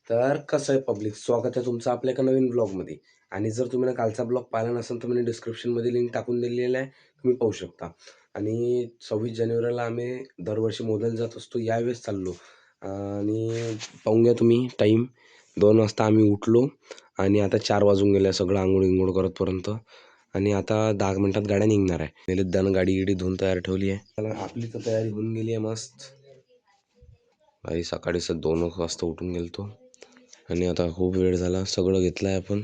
तर कसं आहे पब्लिक, स्वागत आहे तुमचं आपल्या एका नवीन ब्लॉगमध्ये. आणि जर तुम्ही ना कालचा ब्लॉग पाहिला नसेल तर मी डिस्क्रिप्शनमध्ये लिंक टाकून दिलेलं आहे, तुम्ही पाहू शकता. आणि 26 जानेवारीला आम्ही दरवर्षी मोदल जात असतो, यावेळेस चाललो. आणि पाहून घ्या तुम्ही टाईम, 2 वाजता आम्ही उठलो आणि आता 4 वाजून गेल्या सगळं आंघोळ करतपर्यंत. आणि आता 10 मिनिटात गाड्या निघणार आहे. निलिद्दानं गाडी गिडी धुवून तयार ठेवली आहे. आपली तर तयारी होऊन गेली आहे मस्त. आई सकाळी 2 वाजता उठून गेलतो आणि आता खूप वेळ झाला. सगळं घेतलं आहे आपण,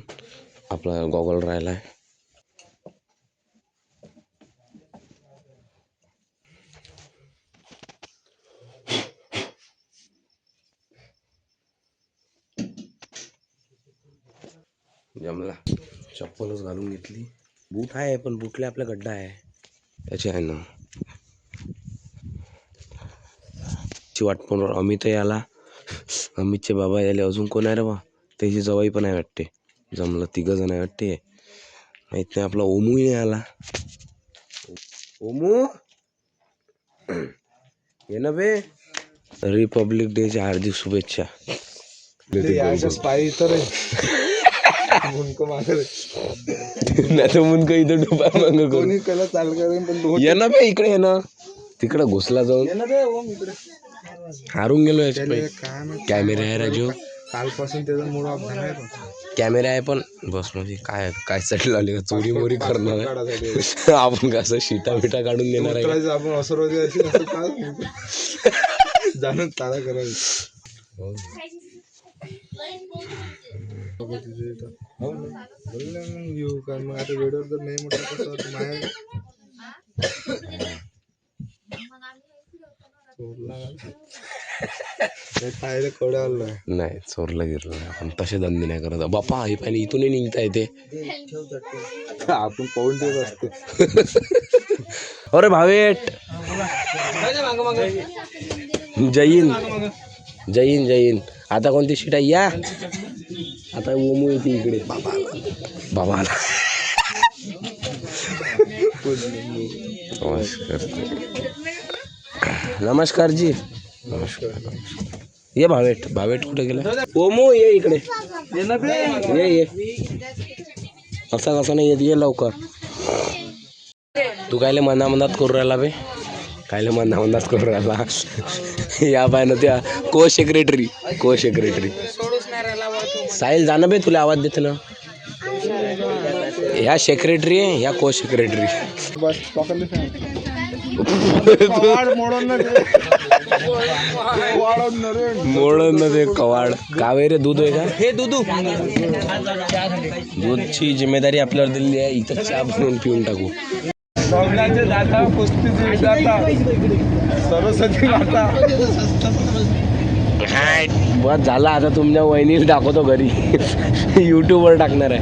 आपला गॉगल राहिला आहे. जमला. चप्पलच घालून घेतली. बूट आहे पण बूटले आपला गड्डा आहे त्याचे आहे ना. ची वाट पण अमित याला, अमितचे बाबा याले, अजून कोण आहे रे बा, त्याची जवाई पण आहे वाटते. जमलं 3 जण आहे वाटते. माहित नाही आपला ओमूही नाही आला. ओमू ये ना बे. रिपब्लिक डेच्या हार्दिक शुभेच्छा. नाही मुनक इथं डुबा मागं कोणी कला चाल करेन पण ये ना बे इकडे. ये ना तिकडे घुसला जाऊन हारून गेलो. कॅमेरा आहे राजू, कालपासून त्याचा मूड ऑफ झालाय. कॅमेरा आहे पण बस म्हणजे काय साठी लावली का, चोरी मोरी करणार आहे आपण. कसं शिटा बिटा काढून देणार आहे आपण असं रोज जाणून तारा करायचं. घेऊ का मग आता वेळेवर जर नाही म्हटलं कसं माया नाही चोरला गिरलं नाही आपण. तसे धंदे नाही करत बापा. हे पाणी इथूनही निघता येते. आपण पाहून देत असते. अरे भावेट, जय हिंद जय हिंद जय हिंद. आता कोणती सीट आहे या. आता ओमू येते इकडे. बाबा आला. नमस्कार जी. नमस्कार. ये भावेट कुठे गेला. ओमू ये इकडे ये. असं नाही येत, ये लवकर. तू कायले मनात करू राहिला बे, कायले मनात करू राहिला. या बाय ना त्या को सेक्रेटरी साहिल जाणं बे, तुला आवाज देते ना. ह्या सेक्रेटरी आहे, ह्या को सेक्रेटरी. मोडून दे कवाड. कावेरे दूध आहे का हे. दूधची जिम्मेदारी आपल्यावर दिलेली आहे. इथं चहा बनवून पिऊन टाकू. सरस्वती माता बस झाला. आता तुमच्या वहिनीला दाखवतो घरी. यूट्यूबवर टाकणार आहे.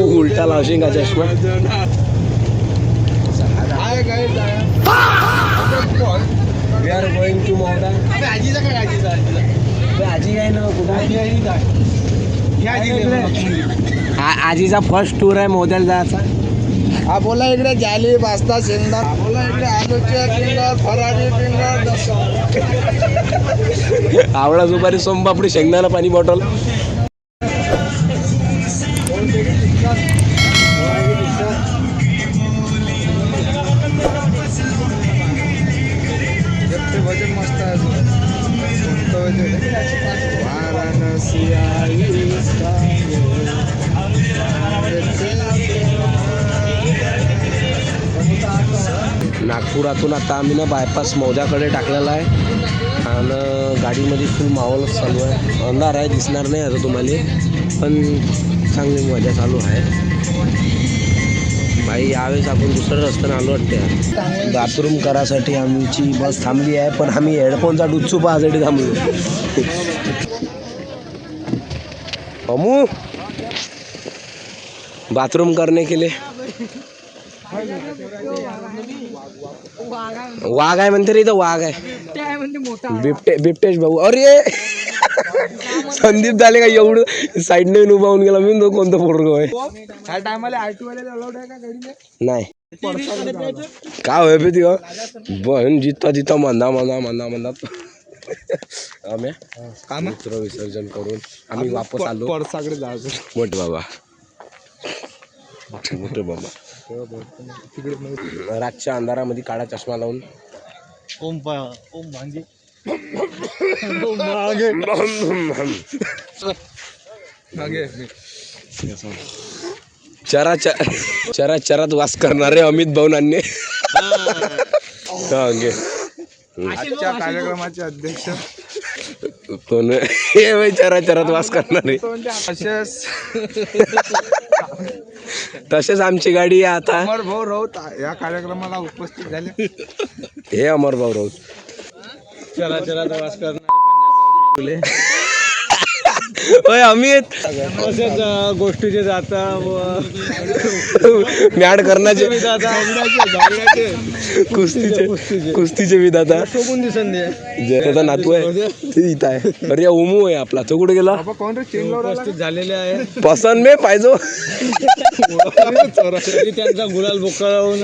उलटा लावशील का चष्मा. We are going to Mauda. आजी काय ना कुठं. आजीचा फर्स्ट टूर आहे मोद्याला जायचा. हा बोला इकडे जाली पास्ता शेंगदार. बोला इकडे आलूचे फिंगर, फरारी फिंगर. आवळा सुपारी सोमपापडी शेंगदाणा पाणी बॉटल. भजन मस्त आहे. नागपुरातून आता आम्ही ना बायपास मौद्याकडे टाकलेला आहे. आणि गाडीमध्ये फुल माहोलच चालू आहे. अंधार आहे, दिसणार नाही आता तुम्हाला, पण चांगली मजा चालू आहे. भाई यावेळेस आपण दुसऱ्या रस्त्याने आलो वाटते. बाथरूम करासाठी आमची बस थांबली आहे, पण आम्ही हेडफोनचा डुच्चू पाहासाठी थांबलो. अमू बाथरूम करने के लिए वाघ आहे म्हणते रे. इथं वाघ आहे. बिबटेश भाऊ. अरे संदीप झाले का एवढं साईडने उभा होऊन गेला. मी तो कोणतं पोरगं आहे. नाही काय होय पे ती बन जिता जिता मंदा आम्ही काम मूत्र विसर्जन करून आम्ही वापस आलो. परसाकडे जायचं मोठे बाबा मोठे बाबा तिकडे रातच्या अंधारामध्ये काळा चष्मा लावून ओम भांगे चरात वास करणारे अमित भाऊनांनी आजच्या कार्यक्रमाचे अध्यक्ष कोण हे चरात वास करणारे. असेच तसेच आमची गाडी आहे आता. अमर भाऊ राऊत या कार्यक्रमाला उपस्थित झाले. हे अमर भाऊ राऊत चरात वास करणारे होय अमित असेच गोष्टीचे जाता मॅड करण्याचे कुस्तीचे विधाता त्याचा नातू आहे ते इथं आहे. अरे ओमू आहे आपला तो कुठे गेला. कोण रे उपस्थित झालेले आहे पसंत मे पाहिजो त्यांचा गुलाल बोकळवून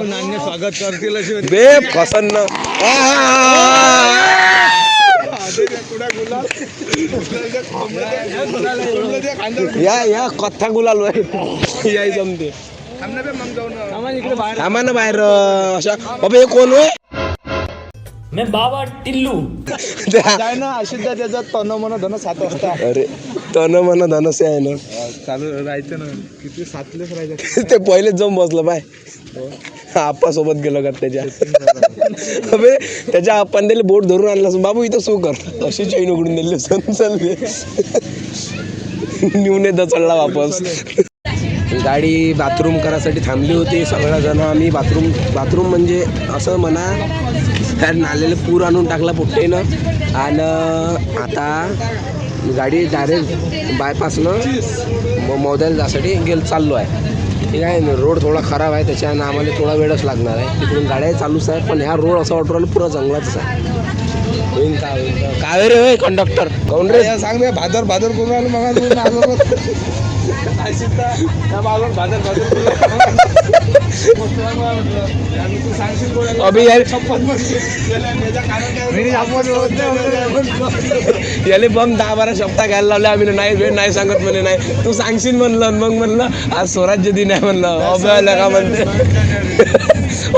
नान्य स्वागत करतील अशी बे पसंत न या कथा गुलाल या जमते थांबा ना बाहेर अशा बाबा हे कोण होय मैं बाबा टिल्लू काय ना अशीच त्याचा तन मन धन 7 वाजता अरे तन मन धनसे आहे ना चालू राहायचं ना किती सातलेच राहायचं ते पहिलेच जाऊन बसलं बाय आप्पा सोबत गेलो का त्याच्या अबे त्याच्या आप्पान दिले बोट धरून आणलं बाबू इथं सू कर अशी चैन उघडून दिली चल नेऊन येत चढला वापस. गाडी बाथरूम करायसाठी थांबली होती सगळ्या जण. आम्ही बाथरूम म्हणजे असं म्हणा त्या नाल्याला पूर आणून टाकला पुट्टेनं आणि आता गाडी डायरेक्ट बायपासनं मोद्याला जासाठी चाललो आहे. ठीक आहे. रोड थोडा खराब आहे त्याच्यानं आम्हाला थोडा वेळच लागणार आहे. तिकडून गाड्या चालूच आहे पण ह्या रोड असं वाटून राहिलं पुरा जंगलातच आहे. होईन काय रे होय कंडक्टर कोण रे सांग भादर करून राहिलं मग अभि याले बम 10-12 शब्द घ्यायला लावले आम्ही. नाही सांगत म्हणे नाही तू सांगशील म्हणलं. मग म्हणलं आज स्वराज्य दिन आहे म्हणलं.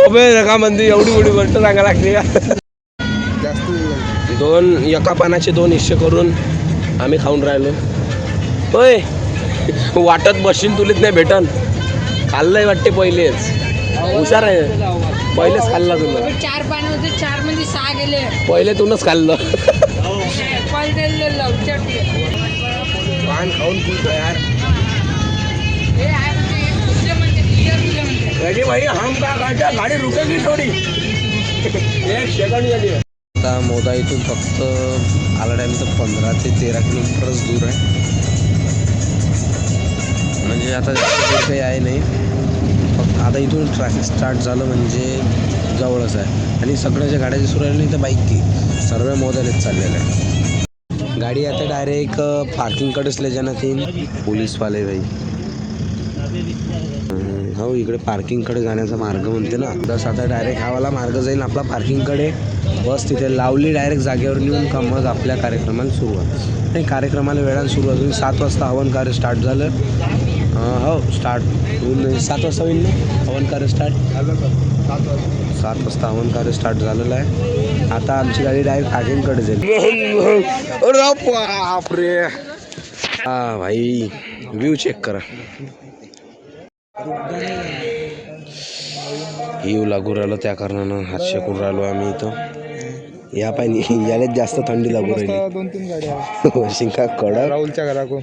अभय का म्हणते एवढी गोष्ट सांगायला लागली का. एका पानाचे 2 हिस्से करून आम्ही खाऊन राहिलो. होय वाटत बसशील तुलीच नाही भेटन. खाल्लंय वाटते पहिलेच. हुशार आहे पहिलेच खाल्ला तुला. 4 पान होते 4 मध्ये 6 गेले. पहिले तूनच खाल्लं पान खाऊन खूप यार. भाई हम का गाडी रुकेगी थोडी 1 सेकंड झाली. आता मोदा इथून फक्त आला टाइम तर 15 ते 13 किलोमीटरच दूर आहे. म्हणजे आता जास्त दूर काही आहे नाही. फक्त आता इथून ट्रॅफिक स्टार्ट झालं म्हणजे जवळच आहे. आणि सगळ्या ज्या गाड्या दिसून राहिल्या तर बाईक की सर्व मोदालेच चाललेलं आहे. गाडी आता डायरेक्ट पार्किंगकडेच ले जाण्यात येईल. पोलीसवाले भाई हो इकडे पार्किंगकडे जाण्याचा मार्ग म्हणते ना. बस आता डायरेक्ट हावाला मार्ग जाईल आपला पार्किंगकडे. बस तिथे लावली डायरेक्ट जागेवर नेऊन का मग आपल्या कार्यक्रमाला सुरुवात. नाही कार्यक्रमाला वेळानं सुरुवात होईल. 7 वाजता हवन कार्य स्टार्ट झालं. हो स्टार्ट होऊन 7 वाजता होईल ना हवन कार्य स्टार्ट. 7 वाजता हवन कार्य स्टार्ट झालेलं आहे. आता आमची गाडी डायरेक्ट पार्किंगकडे जाईल. बापरे हा भाई व्ह्यू चेक करा. येऊ लागू राहिलो त्या कारणानं हात शेकून राहिलो आम्ही इथं. या पाहिजे याला जास्त थंडी लागू राहिली. 2-3 गाड्या शिंका कडक राहुलच्या घराकडून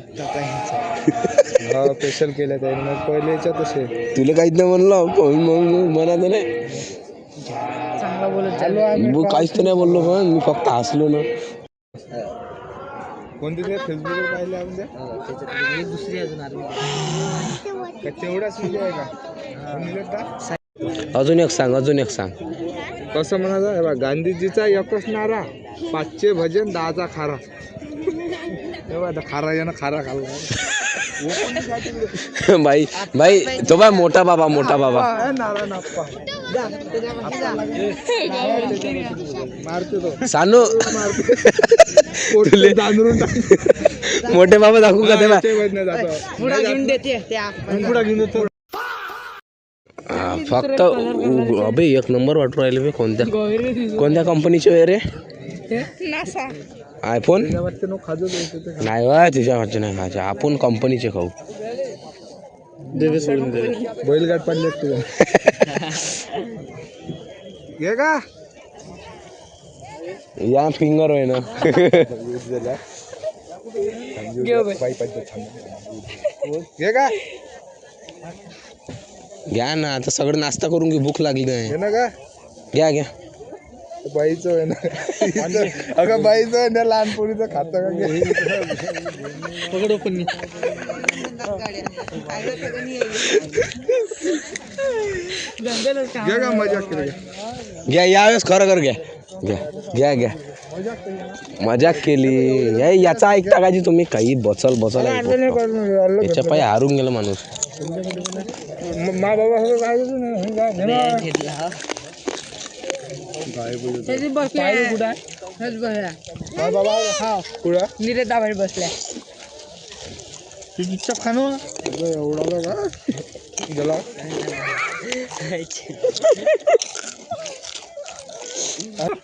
स्पेशल केल्या त्याने. मग पहिले याच्यात तसे तुला काहीच नाही म्हणलं मग म्हणायचं नाही. चांगला बोलत काहीच तर नाही बोललो पण मी फक्त हसलो ना. कोणती ते फेसबुकवर पाहिले आपण दुसरी अजून आली तेवढाच व्हिडिओ आहे का. अजून एक सांग कसं म्हणायचं हे बघ गांधीजीचा एकच नारा 5चे भजन 10चा खारा. आता खारा यानं खारा खाल्ला भाई तो मोठा बाबा नारा नाप्पा मारते तो सानू पोट तांदूळ मोठे बाबा दाखवू का तेव्हा पुढा घेऊन देते त्या पुढे घेऊन येतो. फक्त अबे एक नंबर वाटू राहिले बे. कोणत्या कंपनीचे आहे रे? नासा आयफोन वाटते नो खाजो द्यायचं नाही वा तिच्यावरचे नाही खायचे. आपण कंपनीचे खाऊ. बैलगाड पडले तुझ्या घे का या फिंगर होय ना. घे का घ्या ना आता सगळं नाश्ता करून घे. भूक लागली नाही. घे ना का घ्या घ्या. बाईचं आहे ना अगं बाईचं आहे ना लहान पोरीचं खातं का घे. पकडो पण घे का मजा केली घ्या यावेळेस खरं कर घ्या. घ्या घ्या घ्या. मजाक केली. याचा ऐकता का जी तुम्ही? काही बचल बचल ऐकू. याच्या पाय हारून गेला माणूस. मा बाबा कुठं निरे दाबारी बसल्या खानो एवढा का गेला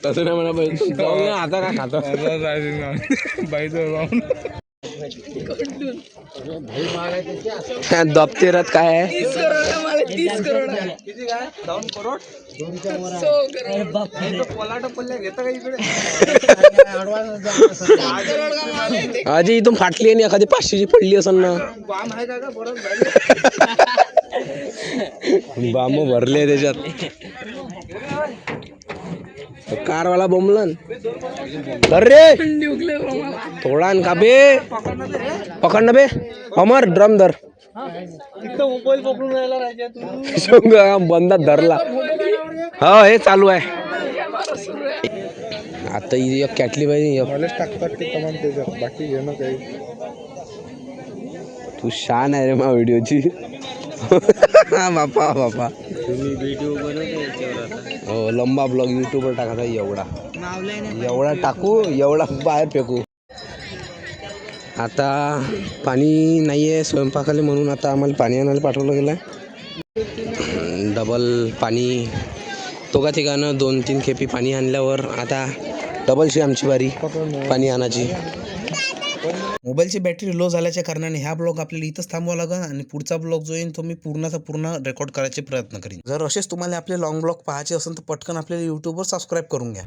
तसं नाही म्हणा पाहिजे. जाऊ दे, आता काय खातो. बाईचं दप्तरात काय आहे? 30 करोड आजी इथून फाटली आणि एखादी 500ची पडली असेल ना. बाम भरले त्याच्यात. कारवाला बोंबलन धर रे. थोडा का बे. पकड ना बे. अमर ड्रम धर. बंदात धरला. हा हे चालू आहे आता. एक कॅटली पाहिजे. मलाच टाकतात ते तमाम त्याच्यात बाकी घेणं काही. तू शान आहे रे मा व्हिडिओची. बापा बापा. हो लंबा ब्लॉग युट्यूबवर टाकायचा. एवढा टाकू एवढा बाहेर फेकू. आता पाणी नाही आहे स्वयंपाकाला म्हणून आता आम्हाला पाणी आणायला पाठवलं गेलं आहे. डबल पाणी दोघा ठिकाणं 2-3 खेपी पाणी आणल्यावर आता डबलची आमची बारी पाणी आणायची. मोबाईलची बॅटरी लो झाल्याच्या कारणाने ह्या ब्लॉग आपल्याला इथंच थांबवावं लागेल आणि पुढचा ब्लॉग जो येईल तो मी पूर्णचा पूर्ण रेकॉर्ड करायचे प्रयत्न करीन. जर असेच तुम्हाला आपले लॉंग ब्लॉग पाहायचे असेल तर पटकन आपल्याला यूट्यूबवर सबस्क्राईब करून घ्या.